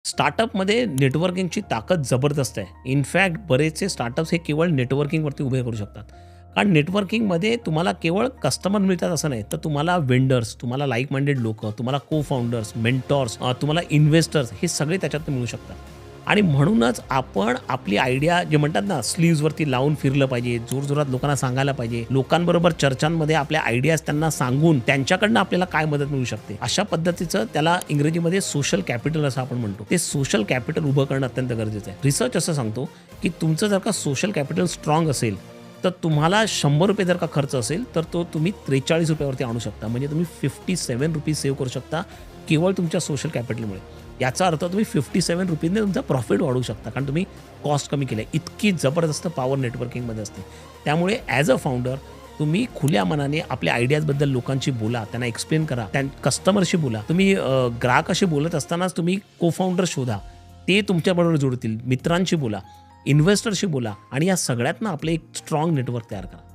स्टार्टअपमध्ये नेटवर्किंगची ताकद जबरदस्त आहे. इनफॅक्ट बरेचसे स्टार्टअप्स हे केवळ नेटवर्किंगवरती उभे करू शकतात. कारण नेटवर्किंगमध्ये तुम्हाला केवळ कस्टमर मिळतात असं नाही, तर तुम्हाला वेंडर्स, तुम्हाला लाइक माइंडेड लोकं, तुम्हाला को फाउंडर्स, मेंटॉर्स, तुम्हाला इन्व्हेस्टर्स हे सगळे त्याच्यातून मिळू शकतात. आणि म्हणूनच आपण आपली आयडिया जे म्हणतात ना, स्लीव्हजवरती लावून फिरलं पाहिजे, जोरजोरात लोकांना सांगायला पाहिजे. लोकांबरोबर चर्चांमध्ये आपल्या आयडियाज त्यांना सांगून त्यांच्याकडनं आपल्याला काय मदत मिळू शकते. अशा पद्धतीचं त्याला इंग्रजीमध्ये सोशल कॅपिटल असं आपण म्हणतो. ते सोशल कॅपिटल उभं करणं अत्यंत गरजेचं आहे. रिसर्च असं सांगतो, की तुमचं जर का सोशल कॅपिटल स्ट्राँग असेल, तर तुम्हाला ₹100 जर का खर्च असेल, तर तो तुम्ही ₹43 वरती आणू शकता. म्हणजे तुम्ही ₹57 सेव्ह करू शकता केवळ तुमच्या सोशल कॅपिटलमुळे. याचा अर्थ तुम्ही ₹57 ने तुमचा प्रॉफिट वाढवू शकता, कारण तुम्ही कॉस्ट कमी केली आहे. इतकी जबरदस्त पॉवर नेटवर्किंगमध्ये असते. त्यामुळे ॲज अ फाउंडर तुम्ही खुल्या मनाने आपल्या आयडियाजबद्दल लोकांशी बोला, त्यांना एक्सप्लेन करा, कस्टमरशी बोला. तुम्ही ग्राहकाशी बोलत असतानाच तुम्ही को फाउंडर शोधा. ते तुमच्याबरोबर जोडतील. मित्रांशी बोला, इन्व्हेस्टरशी बोला आणि या सगळ्यातनं आपलं एक स्ट्राँग नेटवर्क तयार करा.